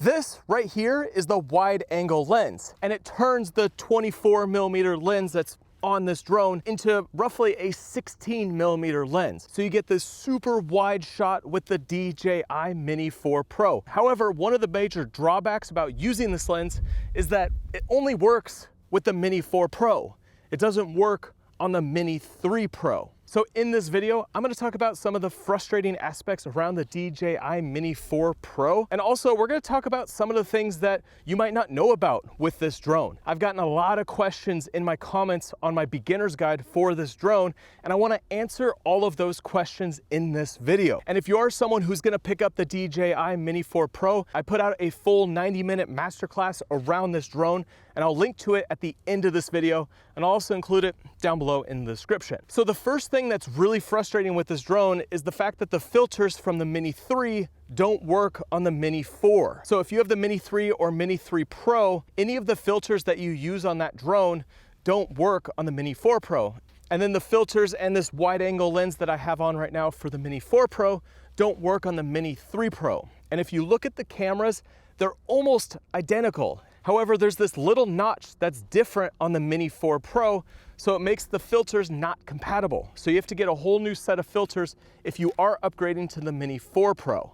This right here is the wide angle lens, and it turns the 24mm lens that's on this drone into roughly a 16mm lens. So you get this super wide shot with the DJI MINI 4 Pro. However, one of the major drawbacks about using this lens is that it only works with the Mini 4 Pro. It doesn't work on the Mini 3 Pro. So in this video, I'm gonna talk about some of the frustrating aspects around the DJI MINI 4 Pro. And also we're gonna talk about some of the things that you might not know about with this drone. I've gotten a lot of questions in my comments on my beginner's guide for this drone, and I wanna answer all of those questions in this video. And if you are someone who's gonna pick up the DJI MINI 4 Pro, I put out a full 90-minute masterclass around this drone, and I'll link to it at the end of this video, and I'll also include it down below in the description. So the first thing that's really frustrating with this drone is the fact that the filters from the Mini 3 don't work on the Mini 4. So if you have the Mini 3 or Mini 3 Pro, any of the filters that you use on that drone don't work on the Mini 4 Pro. And then the filters and this wide angle lens that I have on right now for the Mini 4 Pro don't work on the Mini 3 Pro. And if you look at the cameras, they're almost identical. However, there's this little notch that's different on the Mini 4 Pro, so it makes the filters not compatible. So you have to get a whole new set of filters if you are upgrading to the Mini 4 Pro.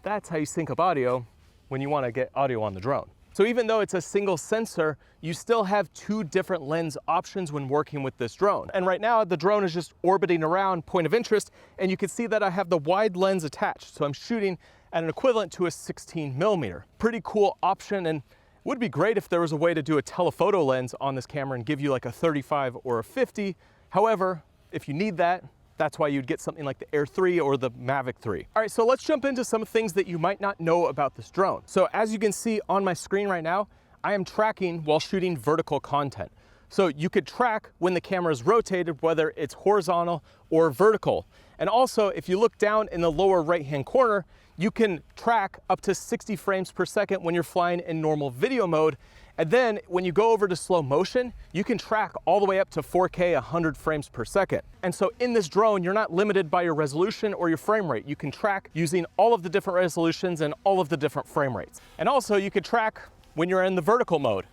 That's how you sync up audio when you want to get audio on the drone. So even though it's a single sensor, you still have two different lens options when working with this drone. And right now the drone is just orbiting around point of interest, and you can see that I have the wide lens attached. So I'm shooting at an equivalent to a 16mm. Pretty cool option, and would be great if there was a way to do a telephoto lens on this camera and give you like a 35 or a 50. However, if you need that, that's why you'd get something like the Air 3 or the Mavic 3. All right, so let's jump into some things that you might not know about this drone. So as you can see on my screen right now, I am tracking while shooting vertical content. So you could track when the camera is rotated, whether it's horizontal or vertical. And also, if you look down in the lower right-hand corner, you can track up to 60 frames per second when you're flying in normal video mode. And then when you go over to slow motion, you can track all the way up to 4K 100 frames per second. And so in this drone, you're not limited by your resolution or your frame rate. You can track using all of the different resolutions and all of the different frame rates. And also you could track when you're in the vertical mode.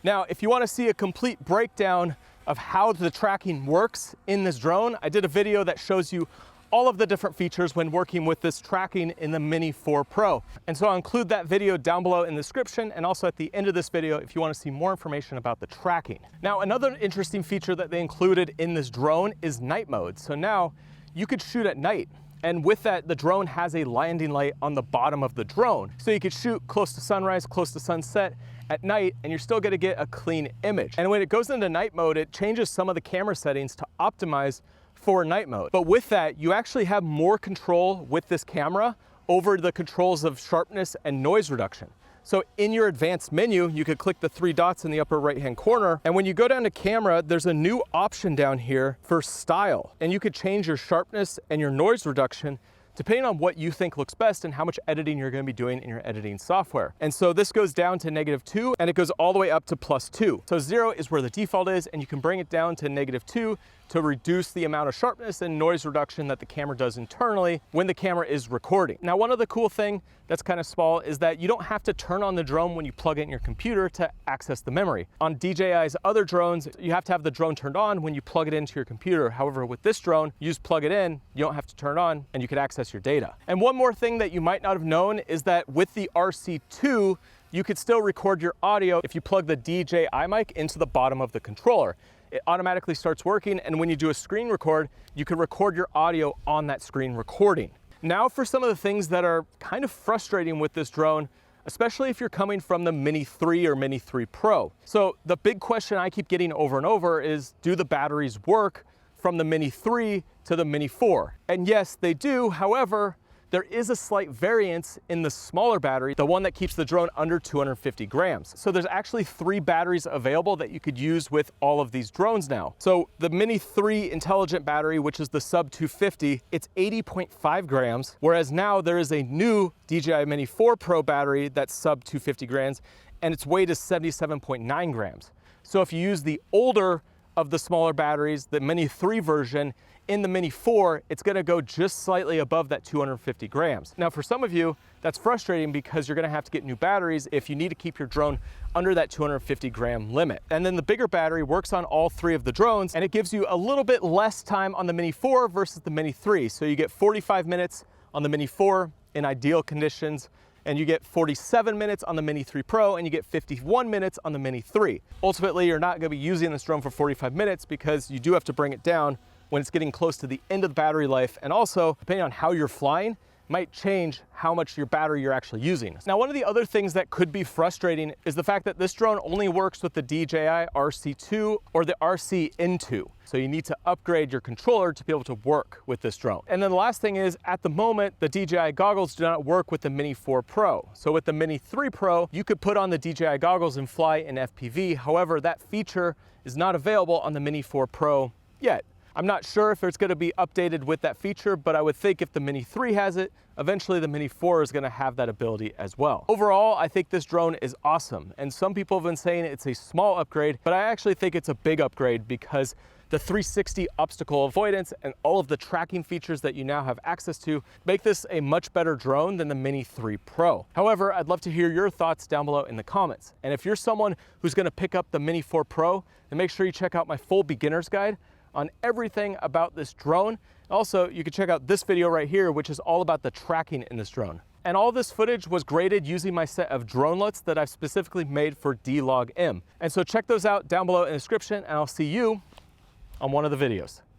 Now, if you want to see a complete breakdown of how the tracking works in this drone, I did a video that shows you all of the different features when working with this tracking in the Mini 4 Pro. And so I'll include that video down below in the description, and also at the end of this video if you want to see more information about the tracking. Now, another interesting feature that they included in this drone is night mode. So now you could shoot at night. And with that, the drone has a landing light on the bottom of the drone. So you could shoot close to sunrise, close to sunset at night, and you're still gonna get a clean image. And when it goes into night mode, it changes some of the camera settings to optimize for night mode. But with that, you actually have more control with this camera over the controls of sharpness and noise reduction. So in your advanced menu, you could click the three dots in the upper right-hand corner. And when you go down to camera, there's a new option down here for style. And you could change your sharpness and your noise reduction depending on what you think looks best and how much editing you're gonna be doing in your editing software. And so this goes down to -2 and it goes all the way up to +2. So 0 is where the default is, and you can bring it down to -2 to reduce the amount of sharpness and noise reduction that the camera does internally when the camera is recording. Now, one other cool thing that's kind of small is that you don't have to turn on the drone when you plug it in your computer to access the memory. On DJI's other drones, you have to have the drone turned on when you plug it into your computer. However, with this drone, you just plug it in, you don't have to turn it on, and you can access your data. And one more thing that you might not have known is that with the RC2, you could still record your audio if you plug the DJI mic into the bottom of the controller. It automatically starts working, and when you do a screen record, you can record your audio on that screen recording. Now for some of the things that are kind of frustrating with this drone, especially if you're coming from the Mini 3 or Mini 3 Pro. So the big question I keep getting over and over is, do the batteries work from the Mini 3 to the Mini 4? And yes, they do. However, there is a slight variance in the smaller battery, the one that keeps the drone under 250 grams. So there's actually 3 batteries available that you could use with all of these drones now. So the Mini 3 intelligent battery, which is the sub 250, it's 80.5 grams, whereas now there is a new DJI Mini 4 Pro battery that's sub 250 grams, and its weight is 77.9 grams. So if you use the older of the smaller batteries, the Mini 3 version, in the Mini 4, it's gonna go just slightly above that 250 grams. Now, for some of you, that's frustrating because you're gonna have to get new batteries if you need to keep your drone under that 250 gram limit. And then the bigger battery works on all 3 of the drones, and it gives you a little bit less time on the Mini 4 versus the Mini 3. So you get 45 minutes on the Mini 4 in ideal conditions, and you get 47 minutes on the Mini 3 Pro, and you get 51 minutes on the Mini 3. Ultimately, you're not gonna be using this drone for 45 minutes because you do have to bring it down when it's getting close to the end of the battery life. And also, depending on how you're flying, might change how much your battery you're actually using. Now, one of the other things that could be frustrating is the fact that this drone only works with the DJI RC2 or the RC-N2. So you need to upgrade your controller to be able to work with this drone. And then the last thing is, at the moment, the DJI goggles do not work with the Mini 4 Pro. So with the Mini 3 Pro, you could put on the DJI goggles and fly in FPV. However, that feature is not available on the Mini 4 Pro yet. I'm not sure if it's gonna be updated with that feature, but I would think if the Mini 3 has it, eventually the Mini 4 is gonna have that ability as well. Overall, I think this drone is awesome. And some people have been saying it's a small upgrade, but I actually think it's a big upgrade because the 360 obstacle avoidance and all of the tracking features that you now have access to make this a much better drone than the Mini 3 Pro. However, I'd love to hear your thoughts down below in the comments. And if you're someone who's gonna pick up the Mini 4 Pro, then make sure you check out my full beginner's guide on everything about this drone. Also, you can check out this video right here, which is all about the tracking in this drone. And all this footage was graded using my set of dronelets that I've specifically made for D-Log M. And so check those out down below in the description, and I'll see you on one of the videos.